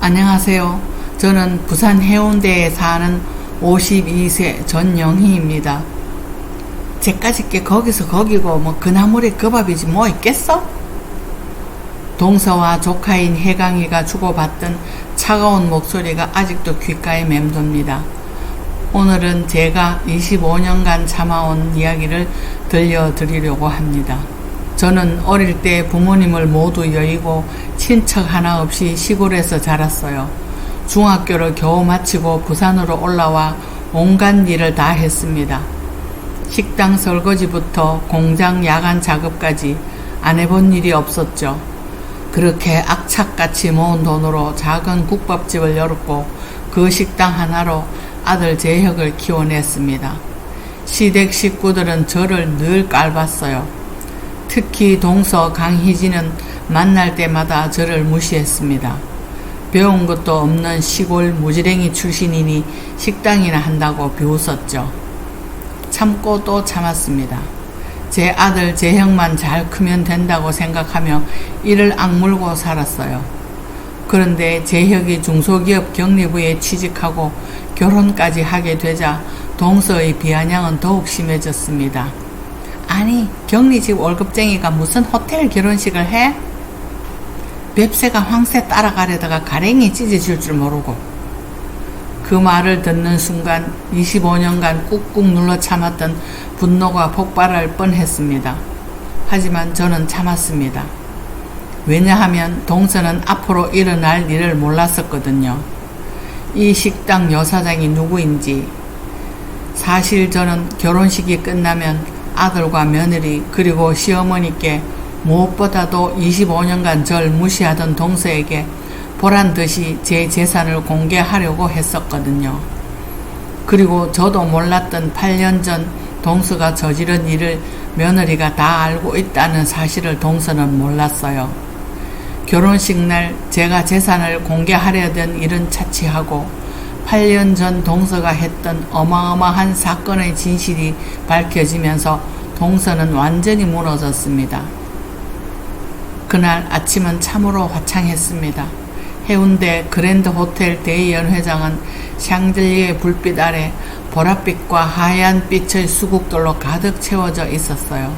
안녕하세요. 저는 부산 해운대에 사는 52세 전영희입니다. 제까짓게 거기서 거기고 그 나물이 그 밥이지 뭐 있겠어? 동서와 조카인 혜강이가 주고받던 차가운 목소리가 아직도 귓가에 맴돕니다. 오늘은 제가 25년간 참아온 이야기를 들려드리려고 합니다. 저는 어릴 때 부모님을 모두 여의고 친척 하나 없이 시골에서 자랐어요. 중학교를 겨우 마치고 부산으로 올라와 온갖 일을 다 했습니다. 식당 설거지부터 공장 야간 작업까지 안 해본 일이 없었죠. 그렇게 악착같이 모은 돈으로 작은 국밥집을 열었고 그 식당 하나로 아들 재혁을 키워냈습니다. 시댁 식구들은 저를 늘 깔봤어요. 특히 동서 강희진은 만날 때마다 저를 무시했습니다. 배운 것도 없는 시골 무지랭이 출신이니 식당이나 한다고 비웃었죠. 참고 또 참았습니다. 제 아들 재형만 잘 크면 된다고 생각하며 이를 악물고 살았어요. 그런데 재혁이 중소기업 경리부에 취직하고 결혼까지 하게 되자 동서의 비아냥은 더욱 심해졌습니다. 아니, 경리직 월급쟁이가 무슨 호텔 결혼식을 해? 뱁새가 황새 따라가려다가 가랭이 찢어질 줄 모르고. 그 말을 듣는 순간 25년간 꾹꾹 눌러 참았던 분노가 폭발할 뻔했습니다. 하지만 저는 참았습니다. 왜냐하면 동서는 앞으로 일어날 일을 몰랐었거든요. 이 식당 여사장이 누구인지. 사실 저는 결혼식이 끝나면 아들과 며느리 그리고 시어머니께 무엇보다도 25년간 절 무시하던 동서에게 보란듯이 제 재산을 공개하려고 했었거든요. 그리고 저도 몰랐던 8년 전 동서가 저지른 일을 며느리가 다 알고 있다는 사실을 동서는 몰랐어요. 결혼식 날 제가 재산을 공개하려던 일은 차치하고 8년 전 동서가 했던 어마어마한 사건의 진실이 밝혀지면서 동서는 완전히 무너졌습니다. 그날 아침은 참으로 화창했습니다. 해운대 그랜드 호텔 대연회장은 샹들리에 불빛 아래 보랏빛과 하얀 빛의 수국들로 가득 채워져 있었어요.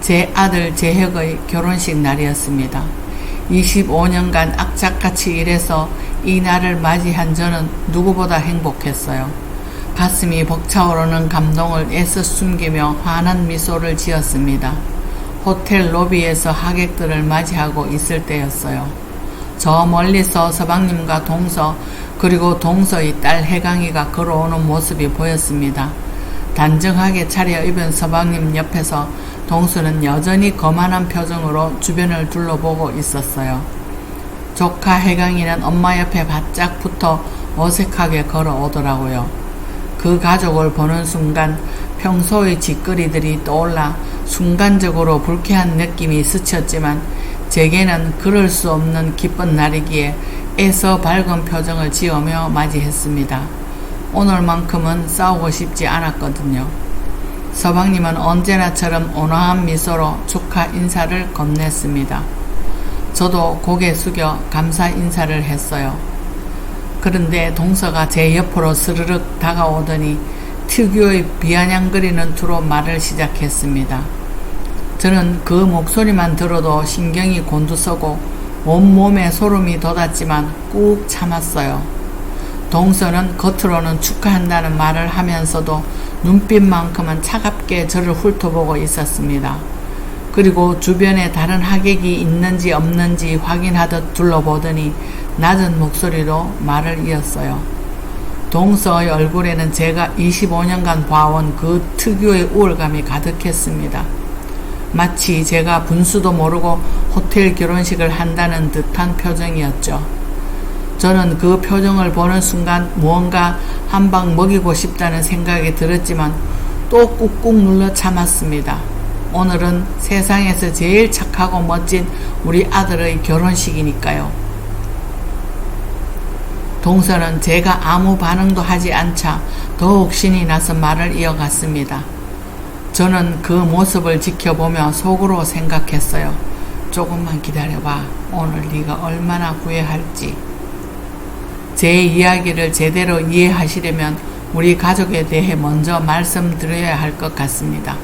제 아들 재혁의 결혼식 날이었습니다. 25년간 악착같이 일해서 이 날을 맞이한 저는 누구보다 행복했어요. 가슴이 벅차오르는 감동을 애써 숨기며 환한 미소를 지었습니다. 호텔 로비에서 하객들을 맞이하고 있을 때였어요. 저 멀리서 서방님과 동서 그리고 동서의 딸 혜강이가 걸어오는 모습이 보였습니다. 단정하게 차려입은 서방님 옆에서 동서는 여전히 거만한 표정으로 주변을 둘러보고 있었어요. 조카 혜강이는 엄마 옆에 바짝 붙어 어색하게 걸어오더라고요. 그 가족을 보는 순간 평소의 짓거리들이 떠올라 순간적으로 불쾌한 느낌이 스쳤지만 제게는 그럴 수 없는 기쁜 날이기에 애써 밝은 표정을 지으며 맞이했습니다. 오늘만큼은 싸우고 싶지 않았거든요. 서방님은 언제나처럼 온화한 미소로 축하 인사를 건넸습니다. 저도 고개 숙여 감사 인사를 했어요. 그런데 동서가 제 옆으로 스르륵 다가오더니 특유의 비아냥거리는 투로 말을 시작했습니다. 저는 그 목소리만 들어도 신경이 곤두서고 온몸에 소름이 돋았지만 꾹 참았어요. 동서는 겉으로는 축하한다는 말을 하면서도 눈빛만큼은 차갑게 저를 훑어보고 있었습니다. 그리고 주변에 다른 하객이 있는지 없는지 확인하듯 둘러보더니 낮은 목소리로 말을 이었어요. 동서의 얼굴에는 제가 25년간 봐온 그 특유의 우울감이 가득했습니다. 마치 제가 분수도 모르고 호텔 결혼식을 한다는 듯한 표정이었죠. 저는 그 표정을 보는 순간 무언가 한 방 먹이고 싶다는 생각이 들었지만 또 꾹꾹 눌러 참았습니다. 오늘은 세상에서 제일 착하고 멋진 우리 아들의 결혼식이니까요. 동서는 제가 아무 반응도 하지 않자 더욱 신이 나서 말을 이어갔습니다. 저는 그 모습을 지켜보며 속으로 생각했어요. 조금만 기다려봐. 오늘 네가 얼마나 후회할지. 제 이야기를 제대로 이해하시려면 우리 가족에 대해 먼저 말씀드려야 할 것 같습니다.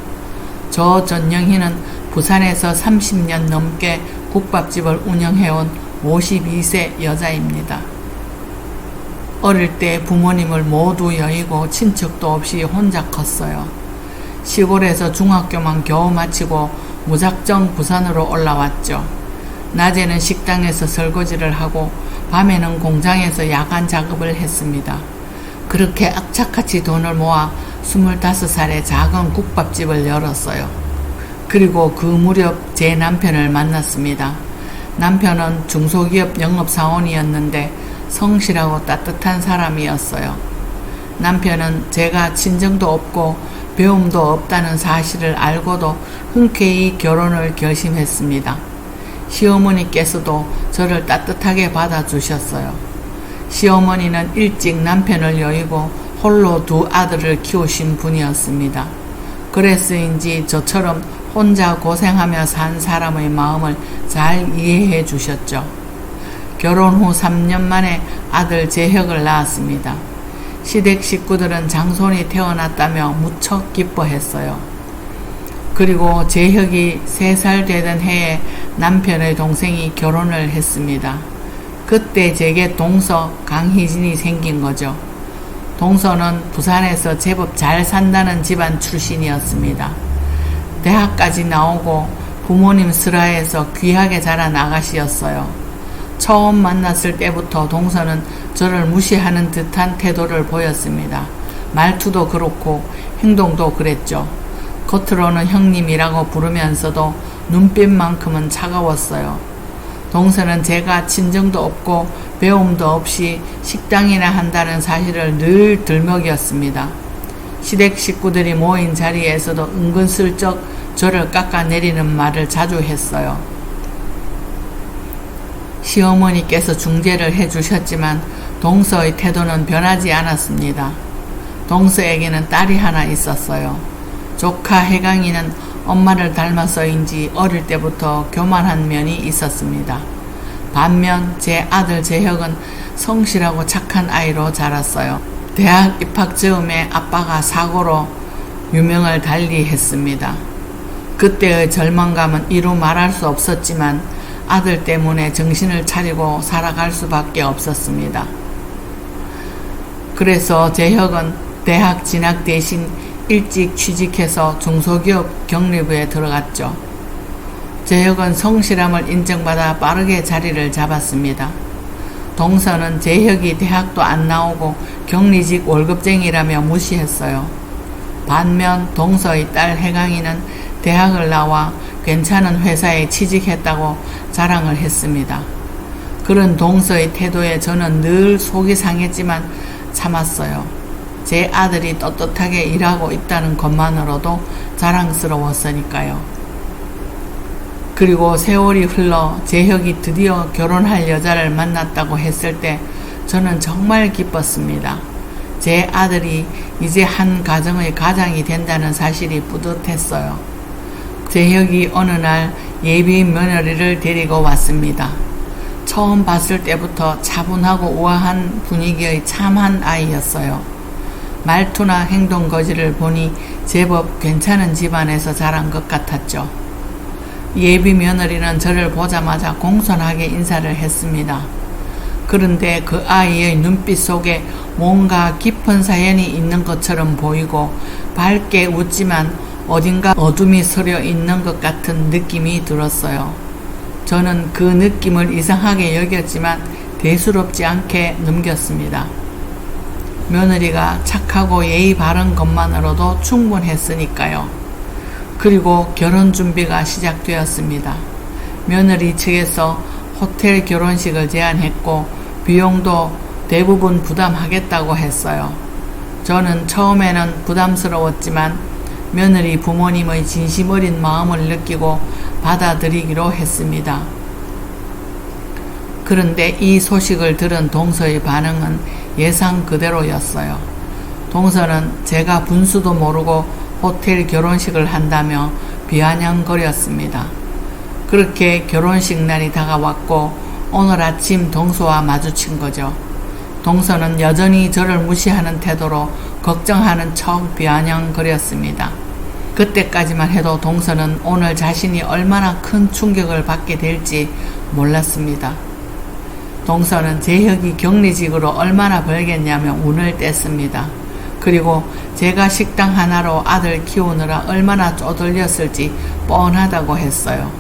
저 전영희는 부산에서 30년 넘게 국밥집을 운영해온 52세 여자입니다. 어릴 때 부모님을 모두 여의고 친척도 없이 혼자 컸어요. 시골에서 중학교만 겨우 마치고 무작정 부산으로 올라왔죠. 낮에는 식당에서 설거지를 하고 밤에는 공장에서 야간 작업을 했습니다. 그렇게 악착같이 돈을 모아 25살에 작은 국밥집을 열었어요. 그리고 그 무렵 제 남편을 만났습니다. 남편은 중소기업 영업사원이었는데 성실하고 따뜻한 사람이었어요. 남편은 제가 친정도 없고 배움도 없다는 사실을 알고도 흔쾌히 결혼을 결심했습니다. 시어머니께서도 저를 따뜻하게 받아주셨어요. 시어머니는 일찍 남편을 여의고 홀로 2 아들을 키우신 분이었습니다. 그래서인지 저처럼 혼자 고생하며 산 사람의 마음을 잘 이해해 주셨죠. 결혼 후 3년 만에 아들 재혁을 낳았습니다. 시댁 식구들은 장손이 태어났다며 무척 기뻐했어요. 그리고 재혁이 3살 되던 해에 남편의 동생이 결혼을 했습니다. 그때 제게 동서 강희진이 생긴 거죠. 동서는 부산에서 제법 잘 산다는 집안 출신이었습니다. 대학까지 나오고 부모님 슬하에서 귀하게 자란 아가씨였어요. 처음 만났을 때부터 동서는 저를 무시하는 듯한 태도를 보였습니다. 말투도 그렇고 행동도 그랬죠. 겉으로는 형님이라고 부르면서도 눈빛만큼은 차가웠어요. 동서는 제가 친정도 없고 배움도 없이 식당이나 한다는 사실을 늘 들먹였습니다. 시댁 식구들이 모인 자리에서도 은근슬쩍 저를 깎아내리는 말을 자주 했어요. 시어머니께서 중재를 해주셨지만 동서의 태도는 변하지 않았습니다. 동서에게는 딸이 하나 있었어요. 조카 해강이는 엄마를 닮아서인지 어릴 때부터 교만한 면이 있었습니다. 반면 제 아들 재혁은 성실하고 착한 아이로 자랐어요. 대학 입학 즈음에 아빠가 사고로 유명을 달리했습니다. 그때의 절망감은 이루 말할 수 없었지만 아들 때문에 정신을 차리고 살아갈 수밖에 없었습니다. 그래서 재혁은 대학 진학 대신 일찍 취직해서 중소기업 경리부에 들어갔죠. 재혁은 성실함을 인정받아 빠르게 자리를 잡았습니다. 동서는 재혁이 대학도 안 나오고 격리직 월급쟁이라며 무시했어요. 반면 동서의 딸 해강이는 대학을 나와 괜찮은 회사에 취직했다고 자랑을 했습니다. 그런 동서의 태도에 저는 늘 속이 상했지만 참았어요. 제 아들이 떳떳하게 일하고 있다는 것만으로도 자랑스러웠으니까요. 그리고 세월이 흘러 재혁이 드디어 결혼할 여자를 만났다고 했을 때 저는 정말 기뻤습니다. 제 아들이 이제 한 가정의 가장이 된다는 사실이 뿌듯했어요. 재혁이 어느 날 예비 며느리를 데리고 왔습니다. 처음 봤을 때부터 차분하고 우아한 분위기의 참한 아이였어요. 말투나 행동 거지를 보니 제법 괜찮은 집안에서 자란 것 같았죠. 예비 며느리는 저를 보자마자 공손하게 인사를 했습니다. 그런데 그 아이의 눈빛 속에 뭔가 깊은 사연이 있는 것처럼 보이고 밝게 웃지만 어딘가 어둠이 서려 있는 것 같은 느낌이 들었어요. 저는 그 느낌을 이상하게 여겼지만 대수롭지 않게 넘겼습니다. 며느리가 착하고 예의 바른 것만으로도 충분했으니까요. 그리고 결혼 준비가 시작되었습니다. 며느리 측에서 호텔 결혼식을 제안했고 비용도 대부분 부담하겠다고 했어요. 저는 처음에는 부담스러웠지만 며느리 부모님의 진심 어린 마음을 느끼고 받아들이기로 했습니다. 그런데 이 소식을 들은 동서의 반응은 예상 그대로였어요. 동서는 제가 분수도 모르고 호텔 결혼식을 한다며 비아냥거렸습니다. 그렇게 결혼식 날이 다가왔고 오늘 아침 동서와 마주친 거죠. 동서는 여전히 저를 무시하는 태도로 걱정하는 척 비아냥거렸습니다. 그때까지만 해도 동서는 오늘 자신이 얼마나 큰 충격을 받게 될지 몰랐습니다. 동서는 재혁이 격리직으로 얼마나 벌겠냐며 운을 뗐습니다. 그리고 제가 식당 하나로 아들 키우느라 얼마나 쪼들렸을지 뻔하다고 했어요.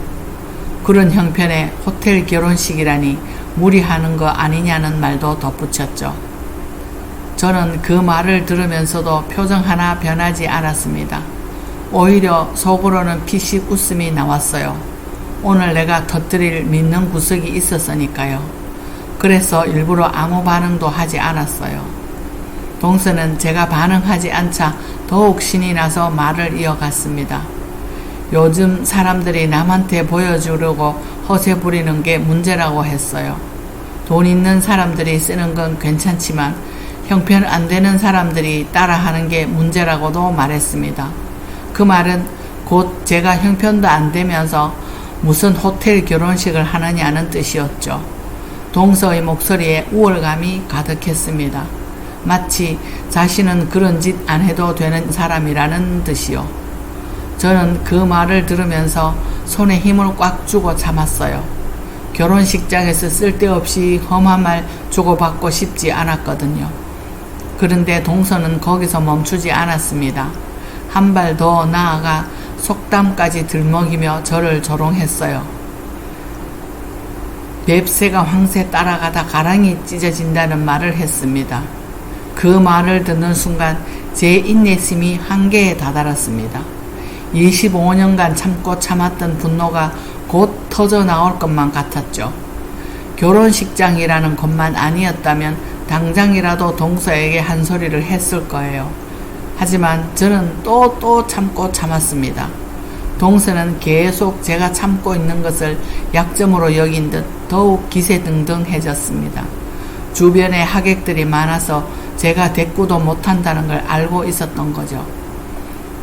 그런 형편에 호텔 결혼식이라니 무리하는 거 아니냐는 말도 덧붙였죠. 저는 그 말을 들으면서도 표정 하나 변하지 않았습니다. 오히려 속으로는 피식 웃음이 나왔어요. 오늘 내가 터뜨릴 믿는 구석이 있었으니까요. 그래서 일부러 아무 반응도 하지 않았어요. 동서는 제가 반응하지 않자 더욱 신이 나서 말을 이어갔습니다. 요즘 사람들이 남한테 보여주려고 허세 부리는 게 문제라고 했어요. 돈 있는 사람들이 쓰는 건 괜찮지만 형편 안 되는 사람들이 따라하는 게 문제라고도 말했습니다. 그 말은 곧 제가 형편도 안 되면서 무슨 호텔 결혼식을 하느냐는 뜻이었죠. 동서의 목소리에 우월감이 가득했습니다. 마치 자신은 그런 짓 안 해도 되는 사람이라는 듯이요. 저는 그 말을 들으면서 손에 힘을 꽉 주고 참았어요. 결혼식장에서 쓸데없이 험한 말 주고받고 싶지 않았거든요. 그런데 동서는 거기서 멈추지 않았습니다. 한 발 더 나아가 속담까지 들먹이며 저를 조롱했어요. 뱁새가 황새 따라가다 가랑이 찢어진다는 말을 했습니다. 그 말을 듣는 순간 제 인내심이 한계에 다다랐습니다. 25년간 참고 참았던 분노가 곧 터져 나올 것만 같았죠. 결혼식장이라는 것만 아니었다면 당장이라도 동서에게 한 소리를 했을 거예요. 하지만 저는 또 참고 참았습니다. 동서는 계속 제가 참고 있는 것을 약점으로 여긴 듯 더욱 기세등등해졌습니다. 주변에 하객들이 많아서 제가 대꾸도 못한다는 걸 알고 있었던 거죠.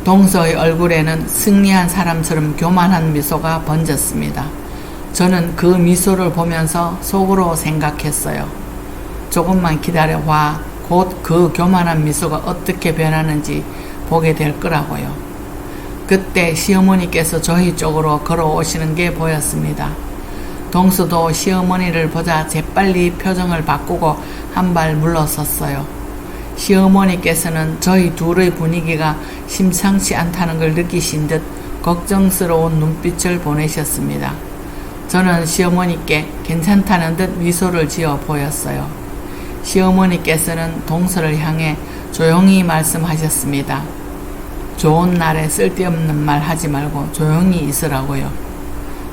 동서의 얼굴에는 승리한 사람처럼 교만한 미소가 번졌습니다. 저는 그 미소를 보면서 속으로 생각했어요. 조금만 기다려봐. 곧 그 교만한 미소가 어떻게 변하는지 보게 될 거라고요. 그때 시어머니께서 저희 쪽으로 걸어오시는 게 보였습니다. 동서도 시어머니를 보자 재빨리 표정을 바꾸고 한 발 물러섰어요. 시어머니께서는 저희 둘의 분위기가 심상치 않다는 걸 느끼신 듯 걱정스러운 눈빛을 보내셨습니다. 저는 시어머니께 괜찮다는 듯 미소를 지어 보였어요. 시어머니께서는 동서를 향해 조용히 말씀하셨습니다. 좋은 날에 쓸데없는 말 하지 말고 조용히 있으라고요.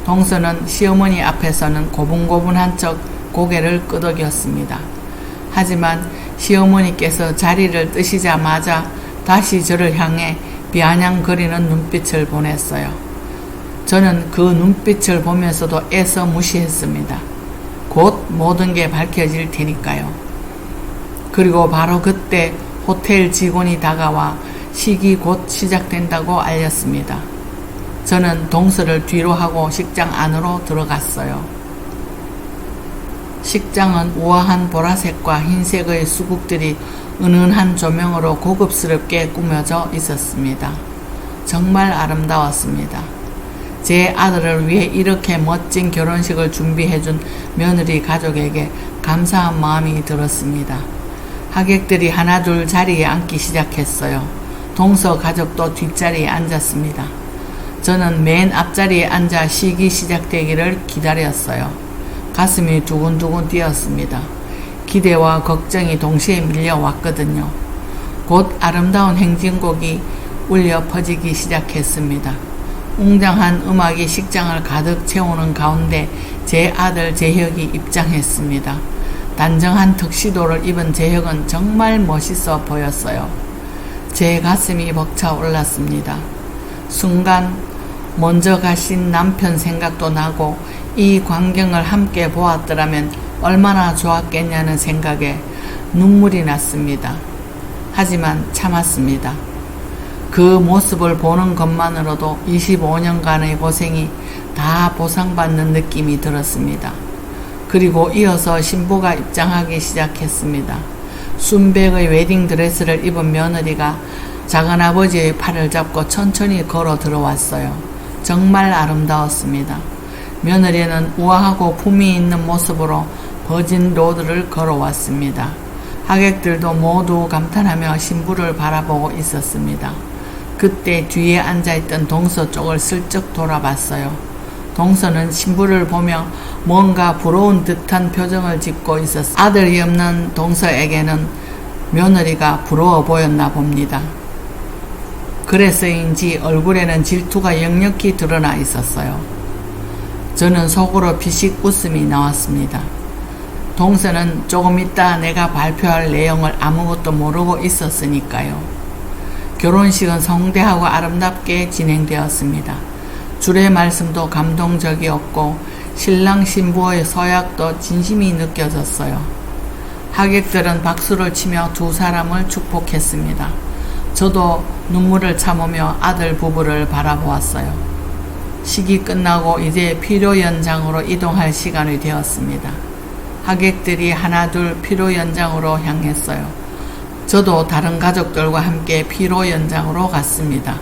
동서는 시어머니 앞에서는 고분고분한 척 고개를 끄덕였습니다. 하지만 시어머니께서 자리를 뜨시자마자 다시 저를 향해 비아냥거리는 눈빛을 보냈어요. 저는 그 눈빛을 보면서도 애써 무시했습니다. 곧 모든 게 밝혀질 테니까요. 그리고 바로 그때 호텔 직원이 다가와 식이 곧 시작된다고 알렸습니다. 저는 동서를 뒤로 하고 식장 안으로 들어갔어요. 식장은 우아한 보라색과 흰색의 수국들이 은은한 조명으로 고급스럽게 꾸며져 있었습니다. 정말 아름다웠습니다. 제 아들을 위해 이렇게 멋진 결혼식을 준비해준 며느리 가족에게 감사한 마음이 들었습니다. 하객들이 하나둘 자리에 앉기 시작했어요. 동서 가족도 뒷자리에 앉았습니다. 저는 맨 앞자리에 앉아 식이 시작되기를 기다렸어요. 가슴이 두근두근 뛰었습니다. 기대와 걱정이 동시에 밀려왔거든요. 곧 아름다운 행진곡이 울려 퍼지기 시작했습니다. 웅장한 음악이 식장을 가득 채우는 가운데 제 아들 재혁이 입장했습니다. 단정한 턱시도를 입은 재혁은 정말 멋있어 보였어요. 제 가슴이 벅차올랐습니다. 순간 먼저 가신 남편 생각도 나고 이 광경을 함께 보았더라면 얼마나 좋았겠냐는 생각에 눈물이 났습니다. 하지만 참았습니다. 그 모습을 보는 것만으로도 25년간의 고생이 다 보상받는 느낌이 들었습니다. 그리고 이어서 신부가 입장하기 시작했습니다. 순백의 웨딩드레스를 입은 며느리가 작은아버지의 팔을 잡고 천천히 걸어 들어왔어요. 정말 아름다웠습니다. 며느리는 우아하고 품위 있는 모습으로 버진 로드를 걸어왔습니다. 하객들도 모두 감탄하며 신부를 바라보고 있었습니다. 그때 뒤에 앉아있던 동서 쪽을 슬쩍 돌아봤어요. 동서는 신부를 보며 뭔가 부러운 듯한 표정을 짓고 있었어요. 아들이 없는 동서에게는 며느리가 부러워 보였나 봅니다. 그래서인지 얼굴에는 질투가 역력히 드러나 있었어요. 저는 속으로 비식 웃음이 나왔습니다. 동서는 조금 있다 내가 발표할 내용을 아무것도 모르고 있었으니까요. 결혼식은 성대하고 아름답게 진행되었습니다. 주례 말씀도 감동적이었고 신랑 신부의 서약도 진심이 느껴졌어요. 하객들은 박수를 치며 두 사람을 축복했습니다. 저도 눈물을 참으며 아들 부부를 바라보았어요. 식이 끝나고 이제 피로 연장으로 이동할 시간이 되었습니다. 하객들이 하나둘 피로 연장으로 향했어요. 저도 다른 가족들과 함께 피로 연장으로 갔습니다.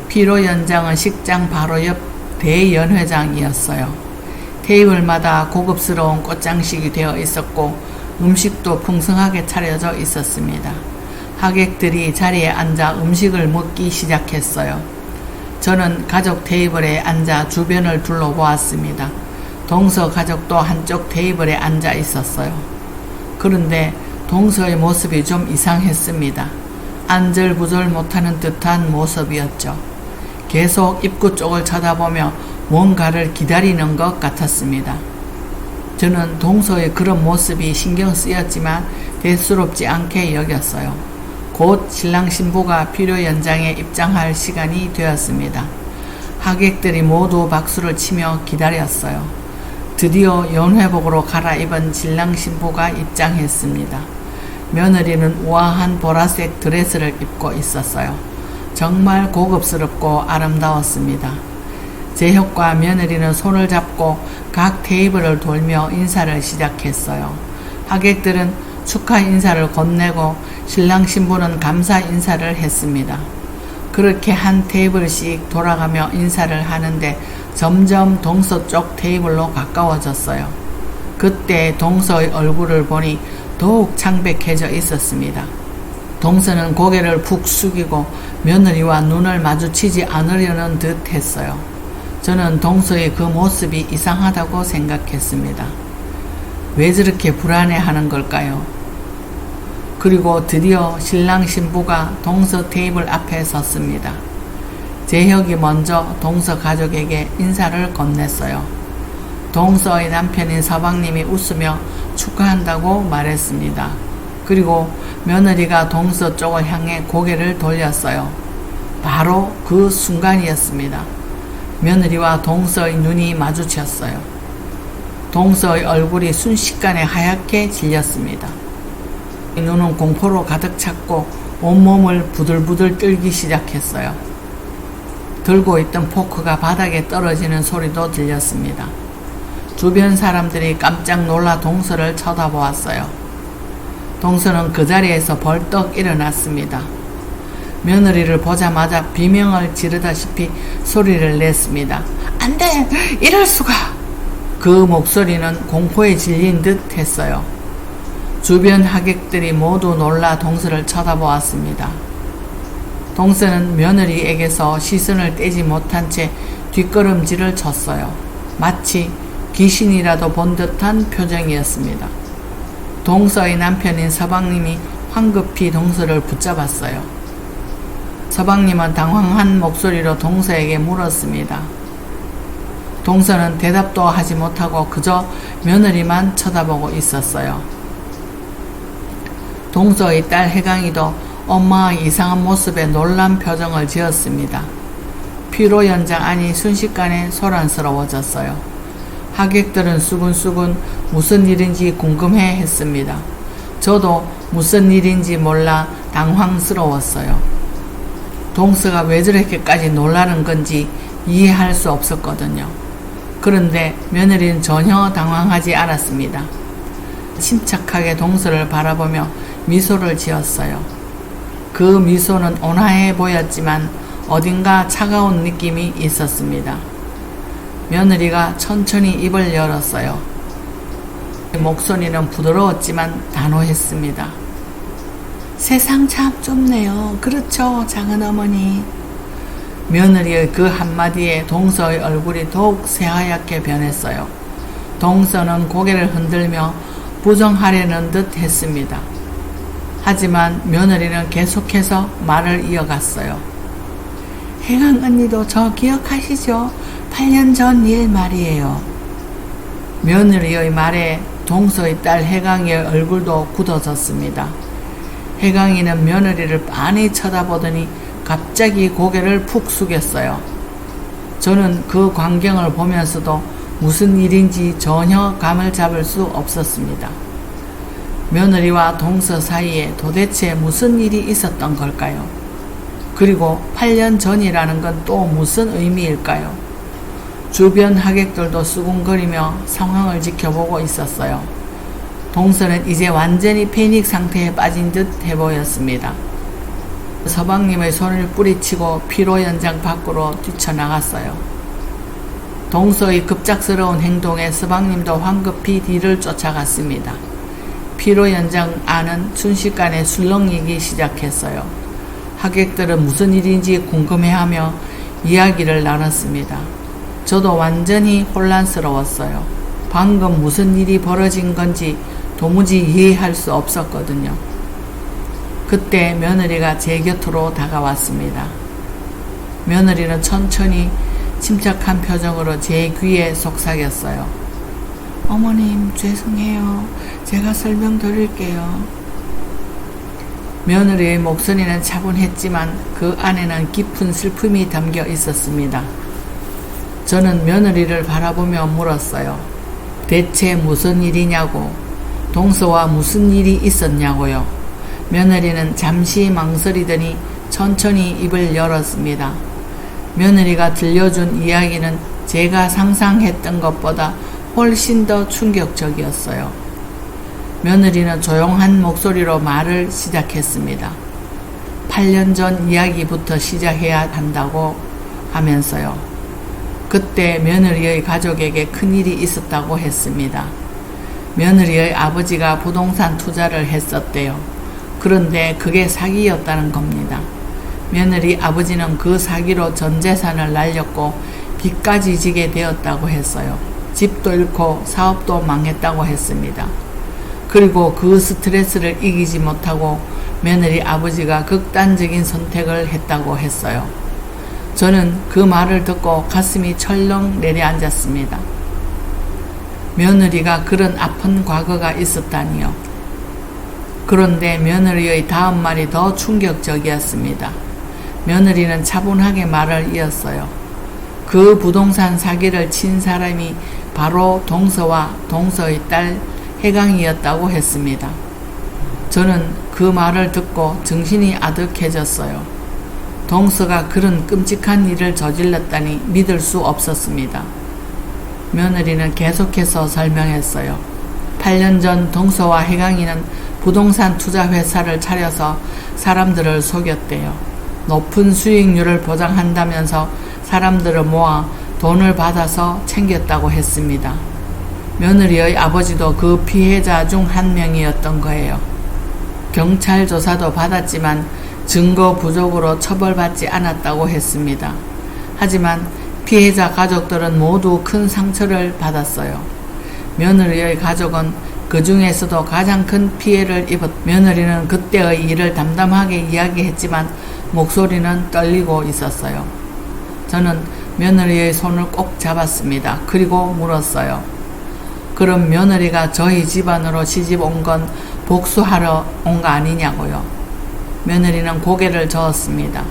피로 연장은 식장 바로 옆 대연회장이었어요. 테이블마다 고급스러운 꽃장식이 되어 있었고 음식도 풍성하게 차려져 있었습니다. 하객들이 자리에 앉아 음식을 먹기 시작했어요. 저는 가족 테이블에 앉아 주변을 둘러보았습니다. 동서 가족도 한쪽 테이블에 앉아 있었어요. 그런데 동서의 모습이 좀 이상했습니다. 안절부절 못하는 듯한 모습이었죠. 계속 입구 쪽을 쳐다보며 뭔가를 기다리는 것 같았습니다. 저는 동서의 그런 모습이 신경 쓰였지만 대수롭지 않게 여겼어요. 곧 신랑 신부가 피로 연장에 입장할 시간이 되었습니다. 하객들이 모두 박수를 치며 기다렸어요. 드디어 연회복으로 갈아입은 신랑 신부가 입장했습니다. 며느리는 우아한 보라색 드레스를 입고 있었어요. 정말 고급스럽고 아름다웠습니다. 제혁과 며느리는 손을 잡고 각 테이블을 돌며 인사를 시작했어요. 하객들은 축하 인사를 건네고 신랑 신부는 감사 인사를 했습니다. 그렇게 한 테이블씩 돌아가며 인사를 하는데 점점 동서 쪽 테이블로 가까워졌어요. 그때 동서의 얼굴을 보니 더욱 창백해져 있었습니다. 동서는 고개를 푹 숙이고 며느리와 눈을 마주치지 않으려는 듯 했어요. 저는 동서의 그 모습이 이상하다고 생각했습니다. 왜 저렇게 불안해하는 걸까요? 그리고 드디어 신랑 신부가 동서 테이블 앞에 섰습니다. 제혁이 먼저 동서 가족에게 인사를 건넸어요. 동서의 남편인 서방님이 웃으며 축하한다고 말했습니다. 그리고 며느리가 동서 쪽을 향해 고개를 돌렸어요. 바로 그 순간이었습니다. 며느리와 동서의 눈이 마주쳤어요. 동서의 얼굴이 순식간에 하얗게 질렸습니다. 눈은 공포로 가득 찼고 온몸을 부들부들 떨기 시작했어요. 들고 있던 포크가 바닥에 떨어지는 소리도 들렸습니다. 주변 사람들이 깜짝 놀라 동서를 쳐다보았어요. 동서는 그 자리에서 벌떡 일어났습니다. 며느리를 보자마자 비명을 지르다시피 소리를 냈습니다. 안 돼! 이럴 수가! 그 목소리는 공포에 질린 듯 했어요. 주변 하객들이 모두 놀라 동서를 쳐다보았습니다. 동서는 며느리에게서 시선을 떼지 못한 채 뒷걸음질을 쳤어요. 마치 귀신이라도 본 듯한 표정이었습니다. 동서의 남편인 서방님이 황급히 동서를 붙잡았어요. 서방님은 당황한 목소리로 동서에게 물었습니다. 동서는 대답도 하지 못하고 그저 며느리만 쳐다보고 있었어요. 동서의 딸 혜강이도 엄마의 이상한 모습에 놀란 표정을 지었습니다. 피로 연장 안이 순식간에 소란스러워졌어요. 하객들은 수근수근 무슨 일인지 궁금해 했습니다. 저도 무슨 일인지 몰라 당황스러웠어요. 동서가 왜 저렇게까지 놀라는 건지 이해할 수 없었거든요. 그런데 며느리는 전혀 당황하지 않았습니다. 침착하게 동서를 바라보며 미소를 지었어요. 그 미소는 온화해 보였지만 어딘가 차가운 느낌이 있었습니다. 며느리가 천천히 입을 열었어요. 목소리는 부드러웠지만 단호했습니다. 세상 참 좁네요. 그렇죠, 작은 어머니. 며느리의 그 한마디에 동서의 얼굴이 더욱 새하얗게 변했어요. 동서는 고개를 흔들며 부정하려는 듯 했습니다. 하지만 며느리는 계속해서 말을 이어갔어요. 혜강 언니도 저 기억하시죠? 8년 전 일 말이에요. 며느리의 말에 동서의 딸 혜강이의 얼굴도 굳어졌습니다. 혜강이는 며느리를 빤히 쳐다보더니 갑자기 고개를 푹 숙였어요. 저는 그 광경을 보면서도 무슨 일인지 전혀 감을 잡을 수 없었습니다. 며느리와 동서 사이에 도대체 무슨 일이 있었던 걸까요? 그리고 8년 전이라는 건 또 무슨 의미일까요? 주변 하객들도 수군거리며 상황을 지켜보고 있었어요. 동서는 이제 완전히 패닉 상태에 빠진 듯 해보였습니다. 서방님의 손을 뿌리치고 피로 연장 밖으로 뛰쳐나갔어요. 동서의 급작스러운 행동에 서방님도 황급히 뒤를 쫓아갔습니다. 피로 연장 안은 순식간에 술렁이기 시작했어요. 하객들은 무슨 일인지 궁금해하며 이야기를 나눴습니다. 저도 완전히 혼란스러웠어요. 방금 무슨 일이 벌어진 건지 도무지 이해할 수 없었거든요. 그때 며느리가 제 곁으로 다가왔습니다. 며느리는 천천히 침착한 표정으로 제 귀에 속삭였어요. 어머님, 죄송해요. 제가 설명드릴게요. 며느리의 목소리는 차분했지만 그 안에는 깊은 슬픔이 담겨 있었습니다. 저는 며느리를 바라보며 물었어요. 대체 무슨 일이냐고, 동서와 무슨 일이 있었냐고요. 며느리는 잠시 망설이더니 천천히 입을 열었습니다. 며느리가 들려준 이야기는 제가 상상했던 것보다 훨씬 더 충격적이었어요. 며느리는 조용한 목소리로 말을 시작했습니다. 8년 전 이야기부터 시작해야 한다고 하면서요. 그때 며느리의 가족에게 큰일이 있었다고 했습니다. 며느리의 아버지가 부동산 투자를 했었대요. 그런데 그게 사기였다는 겁니다. 며느리 아버지는 그 사기로 전 재산을 날렸고 빚까지 지게 되었다고 했어요. 집도 잃고 사업도 망했다고 했습니다. 그리고 그 스트레스를 이기지 못하고 며느리 아버지가 극단적인 선택을 했다고 했어요. 저는 그 말을 듣고 가슴이 철렁 내려앉았습니다. 며느리가 그런 아픈 과거가 있었다니요. 그런데 며느리의 다음 말이 더 충격적이었습니다. 며느리는 차분하게 말을 이었어요. 그 부동산 사기를 친 사람이 바로 동서와 동서의 딸 혜강이었다고 했습니다. 저는 그 말을 듣고 정신이 아득해졌어요. 동서가 그런 끔찍한 일을 저질렀다니 믿을 수 없었습니다. 며느리는 계속해서 설명했어요. 8년 전 동서와 혜강이는 부동산 투자 회사를 차려서 사람들을 속였대요. 높은 수익률을 보장한다면서 사람들을 모아 돈을 받아서 챙겼다고 했습니다. 며느리의 아버지도 그 피해자 중 한 명이었던 거예요. 경찰 조사도 받았지만 증거 부족으로 처벌받지 않았다고 했습니다. 하지만 피해자 가족들은 모두 큰 상처를 받았어요. 며느리의 가족은 그 중에서도 가장 큰 피해를 며느리는 그때의 일을 담담하게 이야기했지만 목소리는 떨리고 있었어요. 저는 며느리의 손을 꼭 잡았습니다. 그리고 물었어요. 그럼 며느리가 저희 집안으로 시집 온 건 복수하러 온 거 아니냐고요. 며느리는 고개를 저었습니다.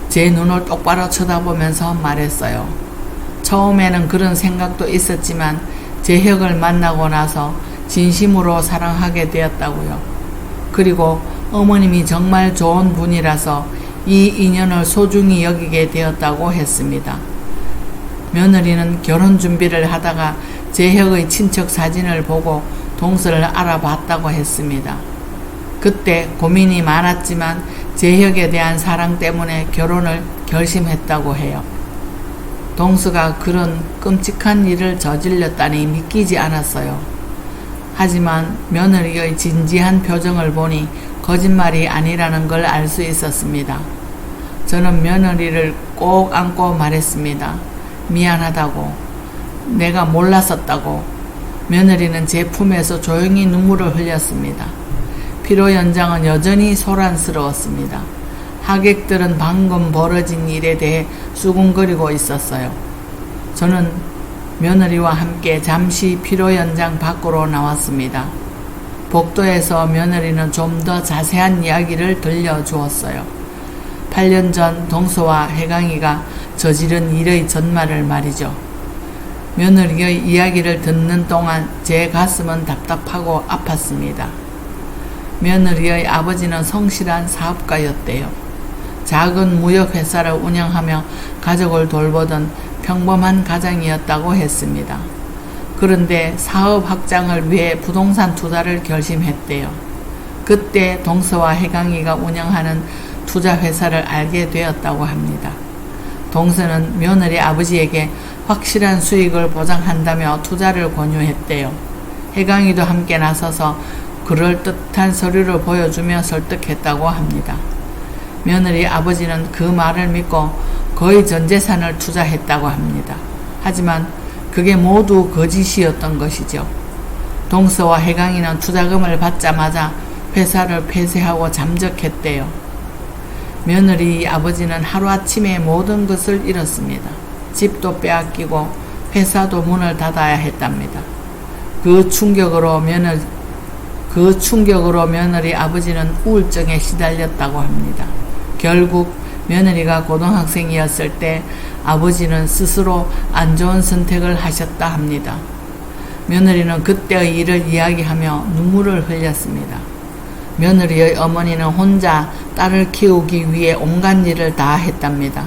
제 눈을 똑바로 쳐다보면서 말했어요. 처음에는 그런 생각도 있었지만 재혁을 만나고 나서 진심으로 사랑하게 되었다고요. 그리고 어머님이 정말 좋은 분이라서 이 인연을 소중히 여기게 되었다고 했습니다. 며느리는 결혼 준비를 하다가 재혁의 친척 사진을 보고 동서를 알아봤다고 했습니다. 그때 고민이 많았지만 재혁에 대한 사랑 때문에 결혼을 결심했다고 해요. 동서가 그런 끔찍한 일을 저질렀다니 믿기지 않았어요. 하지만 며느리의 진지한 표정을 보니 거짓말이 아니라는 걸 알 수 있었습니다. 저는 며느리를 꼭 안고 말했습니다. 미안하다고, 내가 몰랐었다고. 며느리는 제 품에서 조용히 눈물을 흘렸습니다. 피로 연장은 여전히 소란스러웠습니다. 하객들은 방금 벌어진 일에 대해 수군거리고 있었어요. 저는 며느리와 함께 잠시 피로 연장 밖으로 나왔습니다. 복도에서 며느리는 좀 더 자세한 이야기를 들려주었어요. 8년 전 동서와 혜강이가 저지른 일의 전말을 말이죠. 며느리의 이야기를 듣는 동안 제 가슴은 답답하고 아팠습니다. 며느리의 아버지는 성실한 사업가였대요. 작은 무역회사를 운영하며 가족을 돌보던 평범한 가장이었다고 했습니다. 그런데 사업 확장을 위해 부동산 투자를 결심했대요. 그때 동서와 혜강이가 운영하는 투자회사를 알게 되었다고 합니다. 동서는 며느리 아버지에게 확실한 수익을 보장한다며 투자를 권유했대요. 혜강이도 함께 나서서 그럴듯한 서류를 보여주며 설득했다고 합니다. 며느리 아버지는 그 말을 믿고 거의 전 재산을 투자했다고 합니다. 하지만 그게 모두 거짓이었던 것이죠. 동서와 혜강이는 투자금을 받자마자 회사를 폐쇄하고 잠적했대요. 며느리 아버지는 하루아침에 모든 것을 잃었습니다. 집도 빼앗기고 회사도 문을 닫아야 했답니다. 그 충격으로 며느리 아버지는 우울증에 시달렸다고 합니다. 결국 며느리가 고등학생이었을 때 아버지는 스스로 안 좋은 선택을 하셨다 합니다. 며느리는 그때의 일을 이야기하며 눈물을 흘렸습니다. 며느리의 어머니는 혼자 딸을 키우기 위해 온갖 일을 다 했답니다.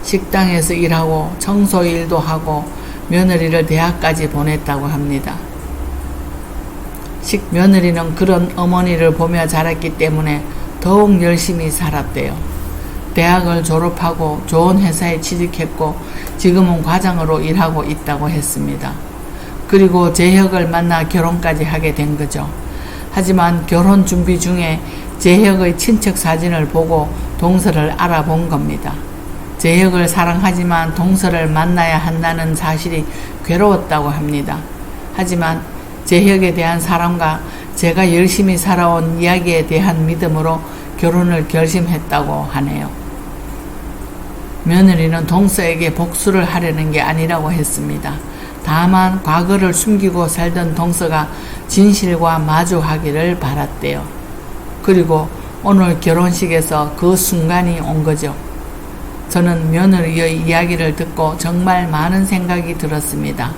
식당에서 일하고 청소 일도 하고 며느리를 대학까지 보냈다고 합니다. 며느리는 그런 어머니를 보며 자랐기 때문에 더욱 열심히 살았대요. 대학을 졸업하고 좋은 회사에 취직했고 지금은 과장으로 일하고 있다고 했습니다. 그리고 재혁을 만나 결혼까지 하게 된 거죠. 하지만 결혼 준비 중에 재혁의 친척 사진을 보고 동서를 알아본 겁니다. 재혁을 사랑하지만 동서를 만나야 한다는 사실이 괴로웠다고 합니다. 하지만 재혁에 대한 사랑과 제가 열심히 살아온 이야기에 대한 믿음으로 결혼을 결심했다고 하네요. 며느리는 동서에게 복수를 하려는 게 아니라고 했습니다. 다만 과거를 숨기고 살던 동서가 진실과 마주하기를 바랐대요. 그리고 오늘 결혼식에서 그 순간이 온 거죠. 저는 며느리의 이야기를 듣고 정말 많은 생각이 들었습니다.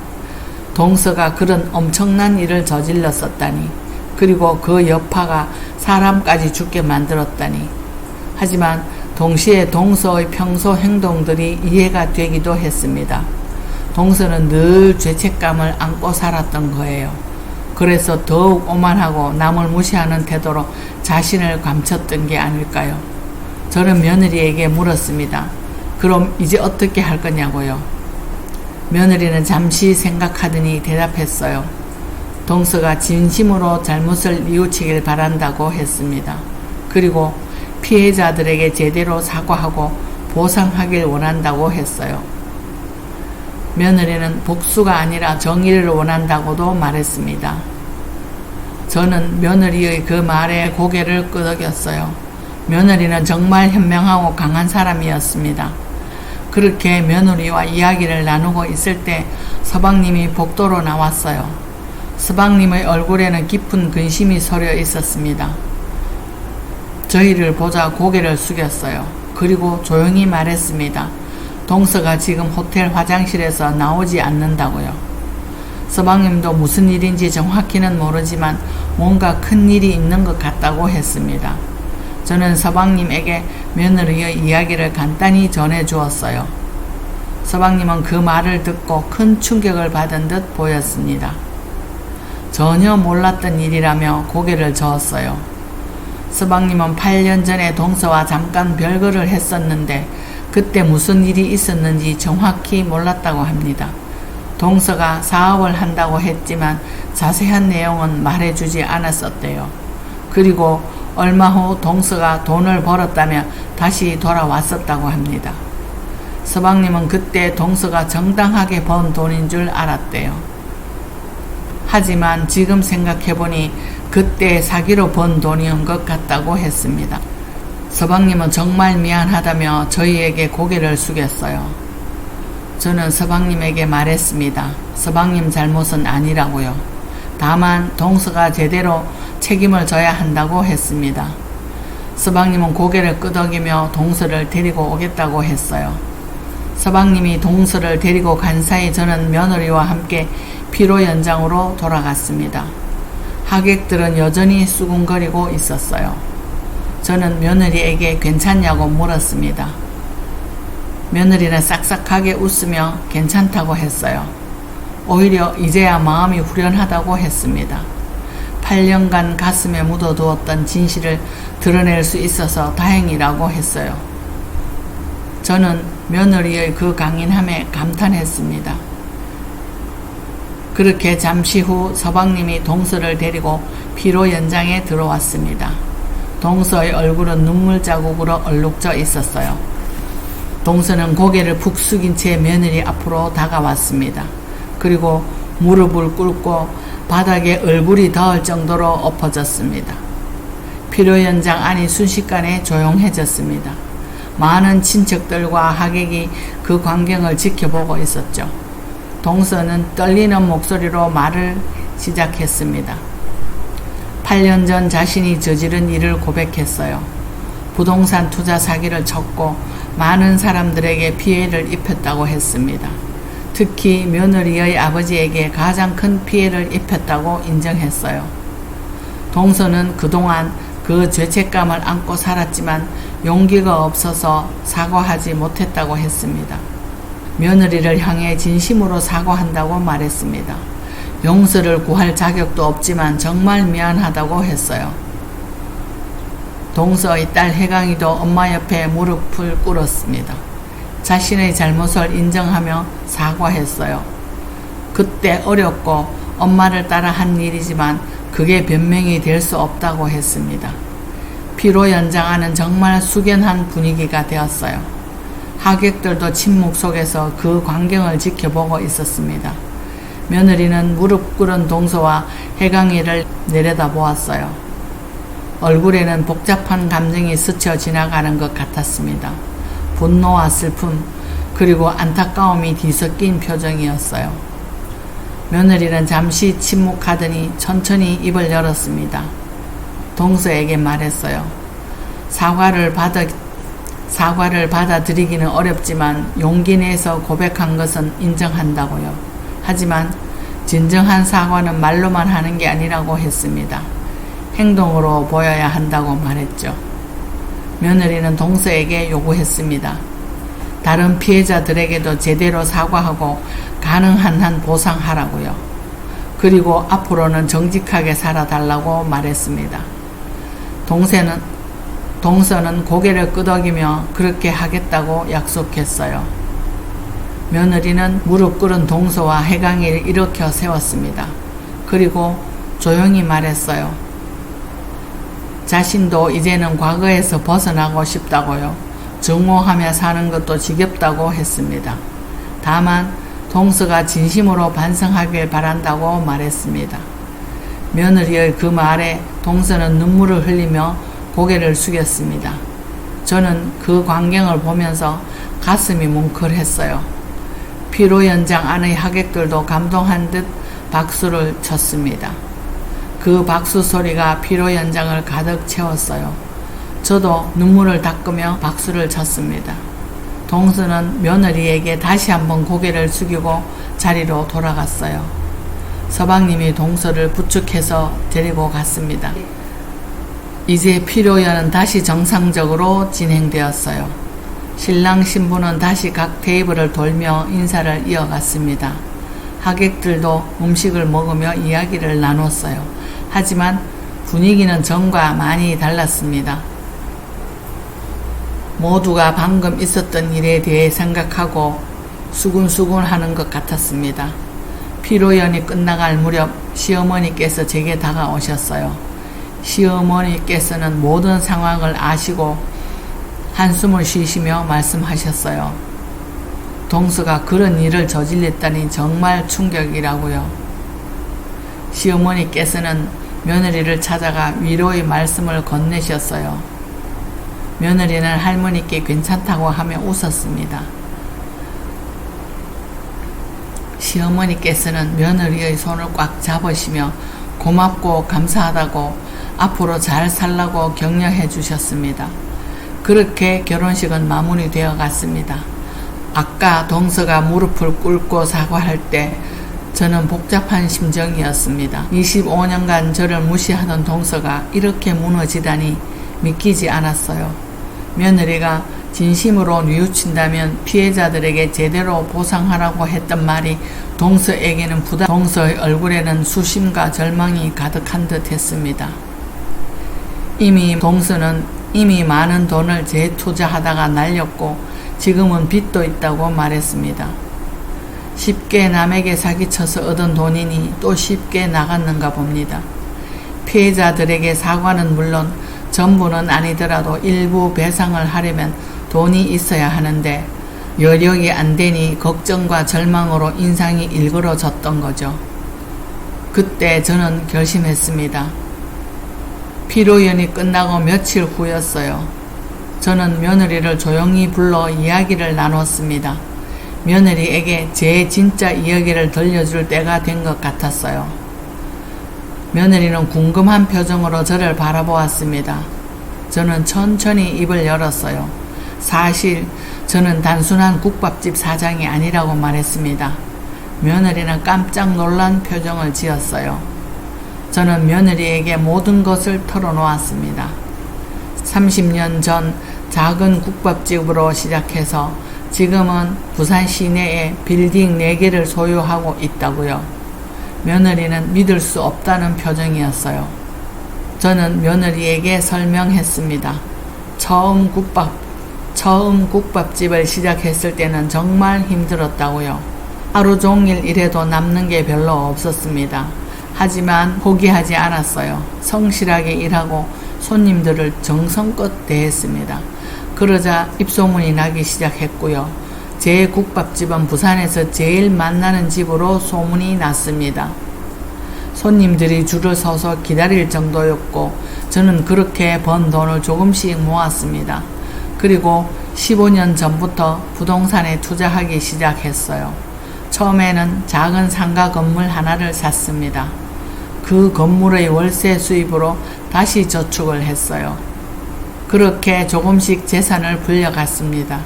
동서가 그런 엄청난 일을 저질렀었다니, 그리고 그 여파가 사람까지 죽게 만들었다니. 하지만 동시에 동서의 평소 행동들이 이해가 되기도 했습니다. 동서는 늘 죄책감을 안고 살았던 거예요. 그래서 더욱 오만하고 남을 무시하는 태도로 자신을 감췄던 게 아닐까요? 저는 며느리에게 물었습니다. 그럼 이제 어떻게 할 거냐고요? 며느리는 잠시 생각하더니 대답했어요. 동서가 진심으로 잘못을 뉘우치길 바란다고 했습니다. 그리고 피해자들에게 제대로 사과하고 보상하길 원한다고 했어요. 며느리는 복수가 아니라 정의를 원한다고도 말했습니다. 저는 며느리의 그 말에 고개를 끄덕였어요. 며느리는 정말 현명하고 강한 사람이었습니다. 그렇게 며느리와 이야기를 나누고 있을 때 서방님이 복도로 나왔어요. 서방님의 얼굴에는 깊은 근심이 서려 있었습니다. 저희를 보자 고개를 숙였어요. 그리고 조용히 말했습니다. 동서가 지금 호텔 화장실에서 나오지 않는다고요. 서방님도 무슨 일인지 정확히는 모르지만 뭔가 큰 일이 있는 것 같다고 했습니다. 저는 서방님에게 며느리의 이야기를 간단히 전해 주었어요. 서방님은 그 말을 듣고 큰 충격을 받은 듯 보였습니다. 전혀 몰랐던 일이라며 고개를 저었어요. 서방님은 8년 전에 동서와 잠깐 별거를 했었는데 그때 무슨 일이 있었는지 정확히 몰랐다고 합니다. 동서가 사업을 한다고 했지만 자세한 내용은 말해주지 않았었대요. 그리고 얼마 후 동서가 돈을 벌었다며 다시 돌아왔었다고 합니다. 서방님은 그때 동서가 정당하게 번 돈인 줄 알았대요. 하지만 지금 생각해보니 그때 사기로 번 돈이었던 것 같다고 했습니다. 서방님은 정말 미안하다며 저희에게 고개를 숙였어요. 저는 서방님에게 말했습니다. 서방님 잘못은 아니라고요. 다만 동서가 제대로 책임을 져야 한다고 했습니다. 서방님은 고개를 끄덕이며 동서를 데리고 오겠다고 했어요. 서방님이 동서를 데리고 간 사이 저는 며느리와 함께 피로 연장으로 돌아갔습니다. 하객들은 여전히 수군거리고 있었어요. 저는 며느리에게 괜찮냐고 물었습니다. 며느리는 싹싹하게 웃으며 괜찮다고 했어요. 오히려 이제야 마음이 후련하다고 했습니다. 8년간 가슴에 묻어두었던 진실을 드러낼 수 있어서 다행이라고 했어요. 저는 며느리의 그 강인함에 감탄했습니다. 그렇게 잠시 후 서방님이 동서를 데리고 피로 연장에 들어왔습니다. 동서의 얼굴은 눈물 자국으로 얼룩져 있었어요. 동서는 고개를 푹 숙인 채 며느리 앞으로 다가왔습니다. 그리고 무릎을 꿇고 바닥에 얼굴이 닿을 정도로 엎어졌습니다. 피로 연장 안이 순식간에 조용해졌습니다. 많은 친척들과 하객이 그 광경을 지켜보고 있었죠. 동서는 떨리는 목소리로 말을 시작했습니다. 8년 전 자신이 저지른 일을 고백했어요. 부동산 투자 사기를 쳤고 많은 사람들에게 피해를 입혔다고 했습니다. 특히 며느리의 아버지에게 가장 큰 피해를 입혔다고 인정했어요. 동서는 그동안 그 죄책감을 안고 살았지만 용기가 없어서 사과하지 못했다고 했습니다. 며느리를 향해 진심으로 사과한다고 말했습니다. 용서를 구할 자격도 없지만 정말 미안하다고 했어요. 동서의 딸 혜강이도 엄마 옆에 무릎을 꿇었습니다. 자신의 잘못을 인정하며 사과했어요. 그때 어렵고 엄마를 따라 한 일이지만 그게 변명이 될 수 없다고 했습니다. 피로 연장하는 정말 숙연한 분위기가 되었어요. 하객들도 침묵 속에서 그 광경을 지켜보고 있었습니다. 며느리는 무릎 꿇은 동서와 혜강이를 내려다보았어요. 얼굴에는 복잡한 감정이 스쳐 지나가는 것 같았습니다. 분노와 슬픔, 그리고 안타까움이 뒤섞인 표정이었어요. 며느리는 잠시 침묵하더니 천천히 입을 열었습니다. 동서에게 말했어요. 사과를 받아들이기는 어렵지만 용기 내서 고백한 것은 인정한다고요. 하지만 진정한 사과는 말로만 하는 게 아니라고 했습니다. 행동으로 보여야 한다고 말했죠. 며느리는 동서에게 요구했습니다. 다른 피해자들에게도 제대로 사과하고 가능한 한 보상하라고요. 그리고 앞으로는 정직하게 살아달라고 말했습니다. 동서는 고개를 끄덕이며 그렇게 하겠다고 약속했어요. 며느리는 무릎 꿇은 동서와 혜강이를 일으켜 세웠습니다. 그리고 조용히 말했어요. 자신도 이제는 과거에서 벗어나고 싶다고요. 증오하며 사는 것도 지겹다고 했습니다. 다만 동서가 진심으로 반성하길 바란다고 말했습니다. 며느리의 그 말에 동서는 눈물을 흘리며 고개를 숙였습니다. 저는 그 광경을 보면서 가슴이 뭉클했어요. 피로 연장 안의 하객들도 감동한 듯 박수를 쳤습니다. 그 박수 소리가 피로 연장을 가득 채웠어요. 저도 눈물을 닦으며 박수를 쳤습니다. 동서는 며느리에게 다시 한번 고개를 숙이고 자리로 돌아갔어요. 서방님이 동서를 부축해서 데리고 갔습니다. 이제 피로연은 다시 정상적으로 진행되었어요. 신랑 신부는 다시 각 테이블을 돌며 인사를 이어갔습니다. 하객들도 음식을 먹으며 이야기를 나눴어요. 하지만 분위기는 전과 많이 달랐습니다. 모두가 방금 있었던 일에 대해 생각하고 수군수군 하는 것 같았습니다. 피로연이 끝나갈 무렵 시어머니께서 제게 다가오셨어요. 시어머니께서는 모든 상황을 아시고 한숨을 쉬시며 말씀하셨어요. 동서가 그런 일을 저질렀다니 정말 충격이라고요. 시어머니께서는 며느리를 찾아가 위로의 말씀을 건네셨어요. 며느리는 할머니께 괜찮다고 하며 웃었습니다. 시어머니께서는 며느리의 손을 꽉 잡으시며 고맙고 감사하다고 앞으로 잘 살라고 격려해 주셨습니다. 그렇게 결혼식은 마무리되어 갔습니다. 아까 동서가 무릎을 꿇고 사과할 때 저는 복잡한 심정이었습니다. 25년간 저를 무시하던 동서가 이렇게 무너지다니 믿기지 않았어요. 며느리가 진심으로 뉘우친다면 피해자들에게 제대로 보상하라고 했던 말이 동서에게는 부담, 동서의 얼굴에는 수심과 절망이 가득한 듯 했습니다. 동서는 이미 많은 돈을 재투자하다가 날렸고 지금은 빚도 있다고 말했습니다. 쉽게 남에게 사기쳐서 얻은 돈이니 또 쉽게 나갔는가 봅니다. 피해자들에게 사과는 물론 전부는 아니더라도 일부 배상을 하려면 돈이 있어야 하는데 여력이 안 되니 걱정과 절망으로 인상이 일그러졌던 거죠. 그때 저는 결심했습니다. 피로연이 끝나고 며칠 후였어요. 저는 며느리를 조용히 불러 이야기를 나눴습니다. 며느리에게 제 진짜 이야기를 들려줄 때가 된 것 같았어요. 며느리는 궁금한 표정으로 저를 바라보았습니다. 저는 천천히 입을 열었어요. 사실 저는 단순한 국밥집 사장이 아니라고 말했습니다. 며느리는 깜짝 놀란 표정을 지었어요. 저는 며느리에게 모든 것을 털어놓았습니다. 30년 전 작은 국밥집으로 시작해서 지금은 부산 시내에 빌딩 4개를 소유하고 있다고요. 며느리는 믿을 수 없다는 표정이었어요. 저는 며느리에게 설명했습니다. 처음 국밥집을 시작했을 때는 정말 힘들었다고요. 하루 종일 일해도 남는 게 별로 없었습니다. 하지만 포기하지 않았어요. 성실하게 일하고 손님들을 정성껏 대했습니다. 그러자 입소문이 나기 시작했고요. 제 국밥집은 부산에서 제일 만나는 집으로 소문이 났습니다. 손님들이 줄을 서서 기다릴 정도였고 저는 그렇게 번 돈을 조금씩 모았습니다. 그리고 15년 전부터 부동산에 투자하기 시작했어요. 처음에는 작은 상가 건물 하나를 샀습니다. 그 건물의 월세 수입으로 다시 저축을 했어요. 그렇게 조금씩 재산을 불려갔습니다.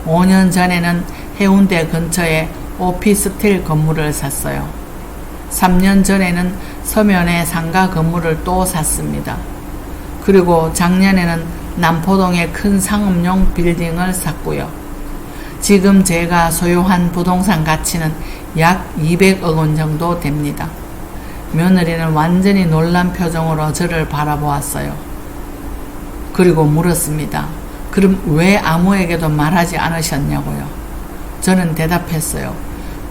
5년 전에는 해운대 근처에 오피스텔 건물을 샀어요. 3년 전에는 서면에 상가 건물을 또 샀습니다. 그리고 작년에는 남포동에 큰 상업용 빌딩을 샀고요. 지금 제가 소유한 부동산 가치는 약 200억 원 정도 됩니다. 며느리는 완전히 놀란 표정으로 저를 바라보았어요. 그리고 물었습니다. 그럼 왜 아무에게도 말하지 않으셨냐고요. 저는 대답했어요.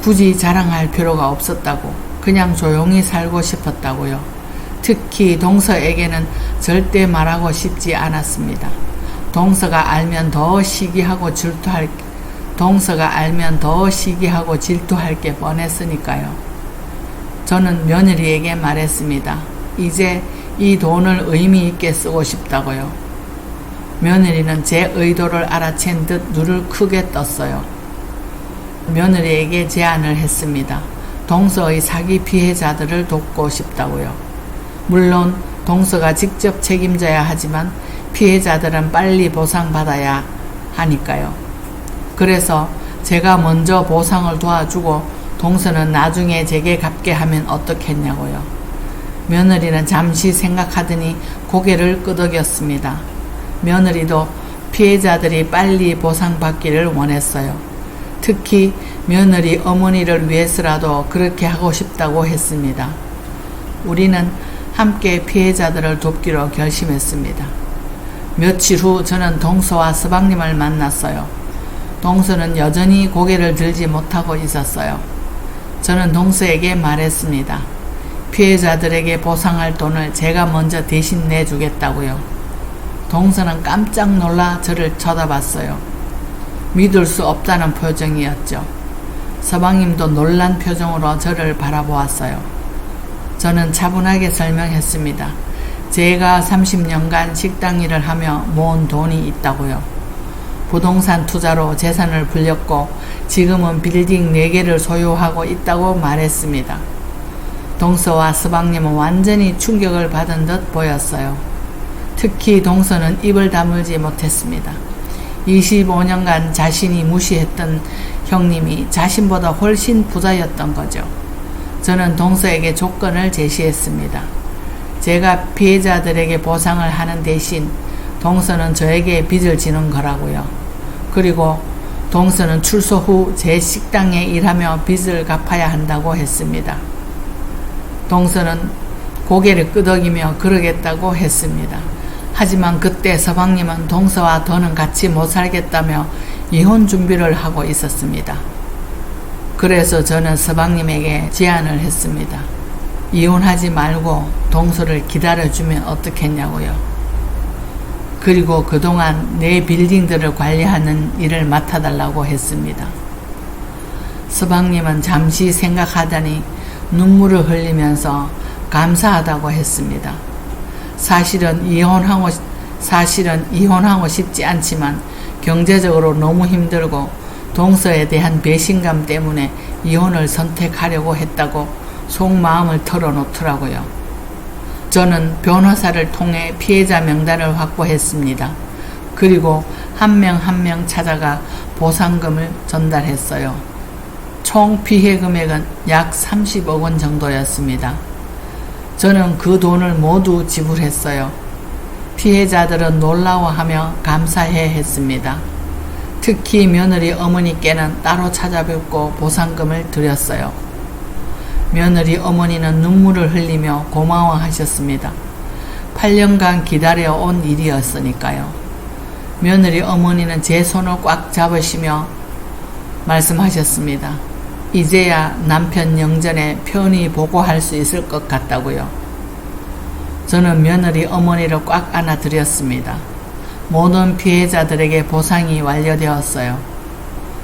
굳이 자랑할 필요가 없었다고. 그냥 조용히 살고 싶었다고요. 특히 동서에게는 절대 말하고 싶지 않았습니다. 동서가 알면 더 시기하고 질투할 게 뻔했으니까요. 저는 며느리에게 말했습니다. 이제 이 돈을 의미 있게 쓰고 싶다고요. 며느리는 제 의도를 알아챈 듯 눈을 크게 떴어요. 며느리에게 제안을 했습니다. 동서의 사기 피해자들을 돕고 싶다고요. 물론 동서가 직접 책임져야 하지만 피해자들은 빨리 보상받아야 하니까요. 그래서 제가 먼저 보상을 도와주고 동서는 나중에 제게 갚게 하면 어떻겠냐고요. 며느리는 잠시 생각하더니 고개를 끄덕였습니다. 며느리도 피해자들이 빨리 보상받기를 원했어요. 특히 며느리 어머니를 위해서라도 그렇게 하고 싶다고 했습니다. 우리는 함께 피해자들을 돕기로 결심했습니다. 며칠 후 저는 동서와 서방님을 만났어요. 동서는 여전히 고개를 들지 못하고 있었어요. 저는 동서에게 말했습니다. 피해자들에게 보상할 돈을 제가 먼저 대신 내주겠다고요. 동서는 깜짝 놀라 저를 쳐다봤어요. 믿을 수 없다는 표정이었죠. 서방님도 놀란 표정으로 저를 바라보았어요. 저는 차분하게 설명했습니다. 제가 30년간 식당 일을 하며 모은 돈이 있다고요. 부동산 투자로 재산을 불렸고 지금은 빌딩 4개를 소유하고 있다고 말했습니다. 동서와 서방님은 완전히 충격을 받은 듯 보였어요. 특히 동서는 입을 다물지 못했습니다. 25년간 자신이 무시했던 형님이 자신보다 훨씬 부자였던 거죠. 저는 동서에게 조건을 제시했습니다. 제가 피해자들에게 보상을 하는 대신 동서는 저에게 빚을 지는 거라고요. 그리고 동서는 출소 후 제 식당에 일하며 빚을 갚아야 한다고 했습니다. 동서는 고개를 끄덕이며 그러겠다고 했습니다. 하지만 그때 서방님은 동서와 더는 같이 못 살겠다며 이혼 준비를 하고 있었습니다. 그래서 저는 서방님에게 제안을 했습니다. 이혼하지 말고 동서를 기다려주면 어떻겠냐고요. 그리고 그동안 내 빌딩들을 관리하는 일을 맡아달라고 했습니다. 서방님은 잠시 생각하더니 눈물을 흘리면서 감사하다고 했습니다. 사실은 이혼하고 싶지 않지만 경제적으로 너무 힘들고 동서에 대한 배신감 때문에 이혼을 선택하려고 했다고 속마음을 털어놓더라고요. 저는 변호사를 통해 피해자 명단을 확보했습니다. 그리고 한 명 한 명 찾아가 보상금을 전달했어요. 총 피해 금액은 약 30억 원 정도였습니다. 저는 그 돈을 모두 지불했어요. 피해자들은 놀라워하며 감사해 했습니다. 특히 며느리 어머니께는 따로 찾아뵙고 보상금을 드렸어요. 며느리 어머니는 눈물을 흘리며 고마워하셨습니다. 8년간 기다려온 일이었으니까요. 며느리 어머니는 제 손을 꽉 잡으시며 말씀하셨습니다. 이제야 남편 영전에 편히 보고할 수 있을 것 같다고요. 저는 며느리 어머니를 꽉 안아드렸습니다. 모든 피해자들에게 보상이 완료되었어요.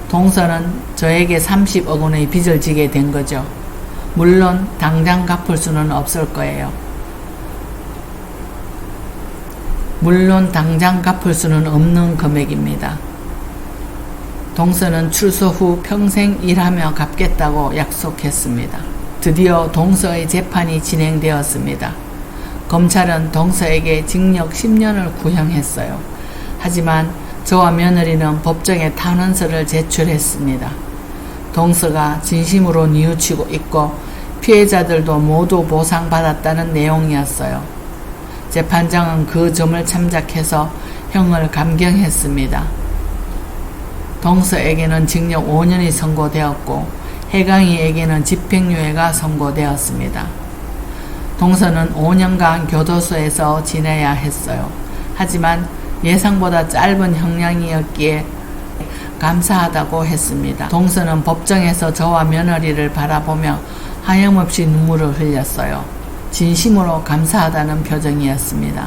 동서는 저에게 30억 원의 빚을 지게 된 거죠. 물론 당장 갚을 수는 없을 거예요. 물론 당장 갚을 수는 없는 금액입니다. 동서는 출소 후 평생 일하며 갚겠다고 약속했습니다. 드디어 동서의 재판이 진행되었습니다. 검찰은 동서에게 징역 10년을 구형했어요. 하지만 저와 며느리는 법정에 탄원서를 제출했습니다. 동서가 진심으로 뉘우치고 있고 피해자들도 모두 보상받았다는 내용이었어요. 재판장은 그 점을 참작해서 형을 감경했습니다. 동서에게는 징역 5년이 선고되었고 해강이에게는 집행유예가 선고되었습니다. 동서는 5년간 교도소에서 지내야 했어요. 하지만 예상보다 짧은 형량이었기에 감사하다고 했습니다. 동서는 법정에서 저와 며느리를 바라보며 하염없이 눈물을 흘렸어요. 진심으로 감사하다는 표정이었습니다.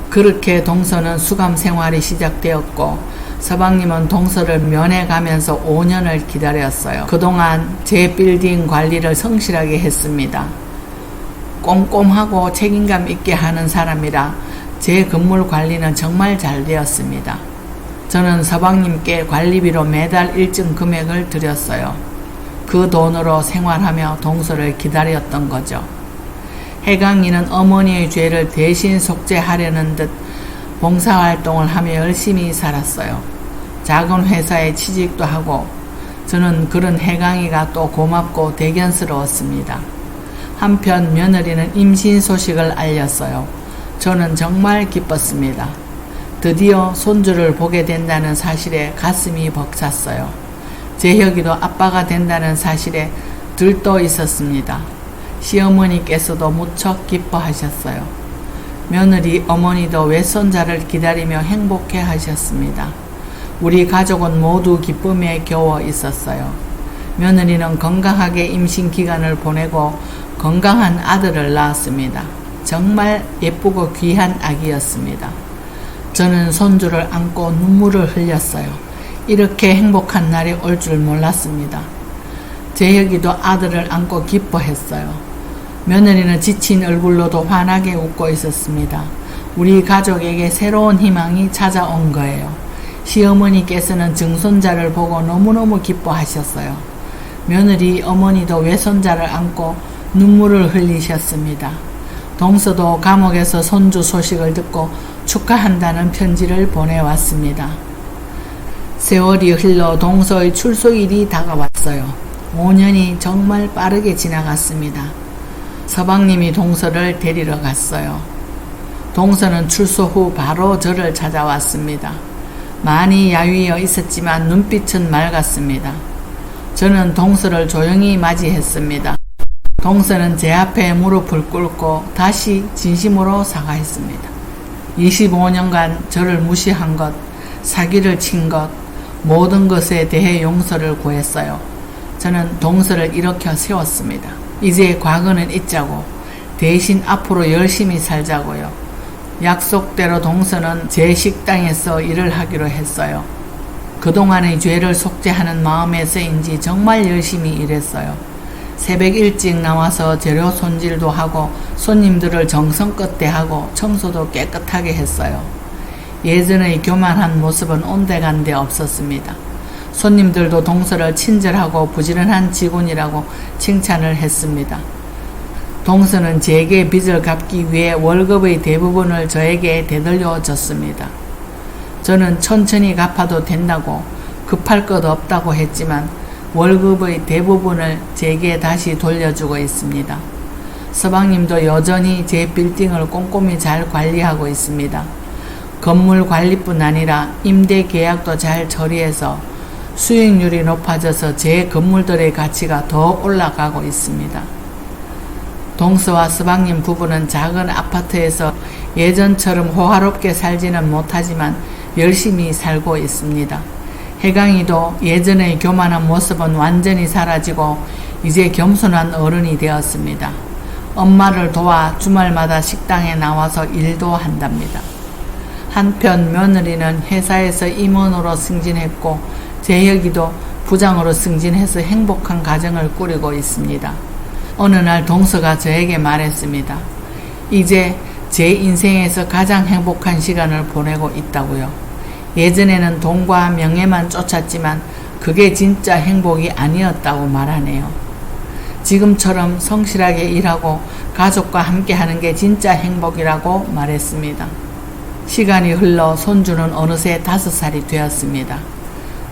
그렇게 동서는 수감 생활이 시작되었고 서방님은 동서를 면회가면서 5년을 기다렸어요. 그동안 제 빌딩 관리를 성실하게 했습니다. 꼼꼼하고 책임감 있게 하는 사람이라 제 건물 관리는 정말 잘 되었습니다. 저는 서방님께 관리비로 매달 일정 금액을 드렸어요. 그 돈으로 생활하며 동서를 기다렸던 거죠. 해강이는 어머니의 죄를 대신 속죄하려는 듯 봉사활동을 하며 열심히 살았어요. 작은 회사에 취직도 하고 저는 그런 해강이가 또 고맙고 대견스러웠습니다. 한편 며느리는 임신 소식을 알렸어요. 저는 정말 기뻤습니다. 드디어 손주를 보게 된다는 사실에 가슴이 벅찼어요. 재혁이도 아빠가 된다는 사실에 들떠 있었습니다. 시어머니께서도 무척 기뻐하셨어요. 며느리 어머니도 외손자를 기다리며 행복해 하셨습니다. 우리 가족은 모두 기쁨에 겨워 있었어요. 며느리는 건강하게 임신 기간을 보내고 건강한 아들을 낳았습니다. 정말 예쁘고 귀한 아기였습니다. 저는 손주를 안고 눈물을 흘렸어요. 이렇게 행복한 날이 올 줄 몰랐습니다. 재혁이도 아들을 안고 기뻐했어요. 며느리는 지친 얼굴로도 환하게 웃고 있었습니다. 우리 가족에게 새로운 희망이 찾아온 거예요. 시어머니께서는 증손자를 보고 너무너무 기뻐하셨어요. 며느리 어머니도 외손자를 안고 눈물을 흘리셨습니다. 동서도 감옥에서 손주 소식을 듣고 축하한다는 편지를 보내왔습니다. 세월이 흘러 동서의 출소일이 다가왔어요. 5년이 정말 빠르게 지나갔습니다. 서방님이 동서를 데리러 갔어요. 동서는 출소 후 바로 저를 찾아왔습니다. 많이 야위어 있었지만 눈빛은 맑았습니다. 저는 동서를 조용히 맞이했습니다. 동서는 제 앞에 무릎을 꿇고 다시 진심으로 사과했습니다. 25년간 저를 무시한 것, 사기를 친 것, 모든 것에 대해 용서를 구했어요. 저는 동서를 일으켜 세웠습니다. 이제 과거는 잊자고 대신 앞으로 열심히 살자고요. 약속대로 동서는 제 식당에서 일을 하기로 했어요. 그동안의 죄를 속죄하는 마음에서인지 정말 열심히 일했어요. 새벽 일찍 나와서 재료 손질도 하고 손님들을 정성껏 대하고 청소도 깨끗하게 했어요. 예전의 교만한 모습은 온데간데 없었습니다. 손님들도 동서를 친절하고 부지런한 직원이라고 칭찬을 했습니다. 동서는 제게 빚을 갚기 위해 월급의 대부분을 저에게 되돌려 줬습니다. 저는 천천히 갚아도 된다고 급할 것 없다고 했지만 월급의 대부분을 제게 다시 돌려주고 있습니다. 서방님도 여전히 제 빌딩을 꼼꼼히 잘 관리하고 있습니다. 건물 관리뿐 아니라 임대 계약도 잘 처리해서 수익률이 높아져서 제 건물들의 가치가 더 올라가고 있습니다. 동서와 서방님 부부는 작은 아파트에서 예전처럼 호화롭게 살지는 못하지만 열심히 살고 있습니다. 혜강이도 예전의 교만한 모습은 완전히 사라지고 이제 겸손한 어른이 되었습니다. 엄마를 도와 주말마다 식당에 나와서 일도 한답니다. 한편 며느리는 회사에서 임원으로 승진했고 재혁이도 부장으로 승진해서 행복한 가정을 꾸리고 있습니다. 어느 날 동서가 저에게 말했습니다. 이제 제 인생에서 가장 행복한 시간을 보내고 있다고요. 예전에는 돈과 명예만 쫓았지만 그게 진짜 행복이 아니었다고 말하네요. 지금처럼 성실하게 일하고 가족과 함께하는 게 진짜 행복이라고 말했습니다. 시간이 흘러 손주는 어느새 5살이 되었습니다.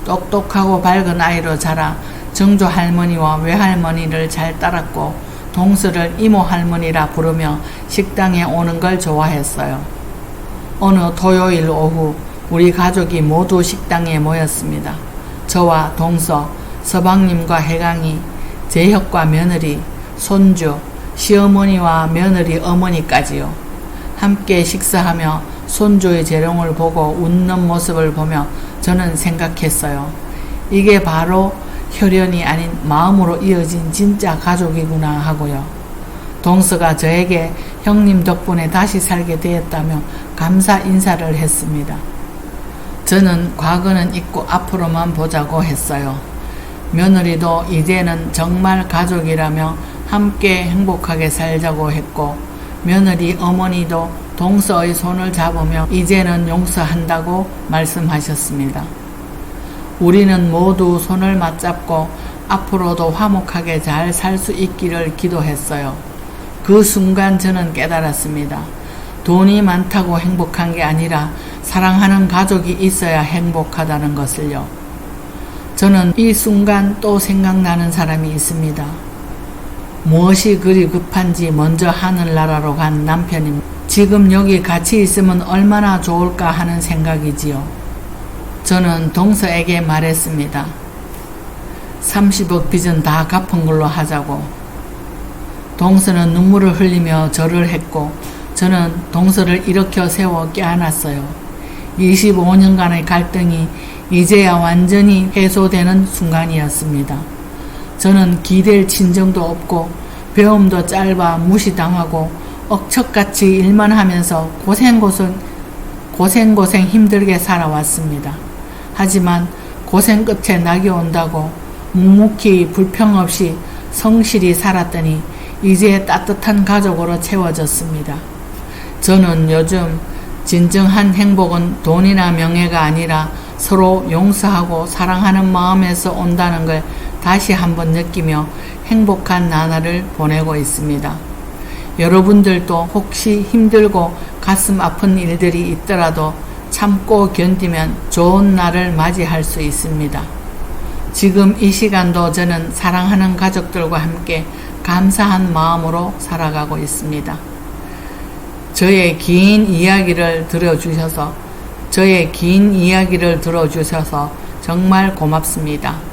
똑똑하고 밝은 아이로 자라 정조 할머니와 외할머니를 잘 따랐고 동서를 이모 할머니라 부르며 식당에 오는 걸 좋아했어요. 어느 토요일 오후 우리 가족이 모두 식당에 모였습니다. 저와 동서, 서방님과 혜강이, 재혁과 며느리, 손주, 시어머니와 며느리 어머니까지요. 함께 식사하며 손주의 재롱을 보고 웃는 모습을 보며 저는 생각했어요. 이게 바로 혈연이 아닌 마음으로 이어진 진짜 가족이구나 하고요. 동서가 저에게 형님 덕분에 다시 살게 되었다며 감사 인사를 했습니다. 저는 과거는 잊고 앞으로만 보자고 했어요. 며느리도 이제는 정말 가족이라며 함께 행복하게 살자고 했고 며느리 어머니도 동서의 손을 잡으며 이제는 용서한다고 말씀하셨습니다. 우리는 모두 손을 맞잡고 앞으로도 화목하게 잘 살 수 있기를 기도했어요. 그 순간 저는 깨달았습니다. 돈이 많다고 행복한 게 아니라 사랑하는 가족이 있어야 행복하다는 것을요. 저는 이 순간 또 생각나는 사람이 있습니다. 무엇이 그리 급한지 먼저 하늘나라로 간 남편입니다. 지금 여기 같이 있으면 얼마나 좋을까 하는 생각이지요. 저는 동서에게 말했습니다. 30억 빚은 다 갚은 걸로 하자고. 동서는 눈물을 흘리며 절을 했고 저는 동서를 일으켜 세워 껴안았어요. 25년간의 갈등이 이제야 완전히 해소되는 순간이었습니다. 저는 기댈 친정도 없고 배움도 짧아 무시당하고 억척같이 일만 하면서 고생고생 힘들게 살아왔습니다. 하지만 고생 끝에 낙이 온다고 묵묵히 불평 없이 성실히 살았더니 이제 따뜻한 가족으로 채워졌습니다. 저는 요즘 진정한 행복은 돈이나 명예가 아니라 서로 용서하고 사랑하는 마음에서 온다는 걸 다시 한번 느끼며 행복한 나날을 보내고 있습니다. 여러분들도 혹시 힘들고 가슴 아픈 일들이 있더라도 참고 견디면 좋은 날을 맞이할 수 있습니다. 지금 이 시간도 저는 사랑하는 가족들과 함께 감사한 마음으로 살아가고 있습니다. 저의 긴 이야기를 들어주셔서 정말 고맙습니다.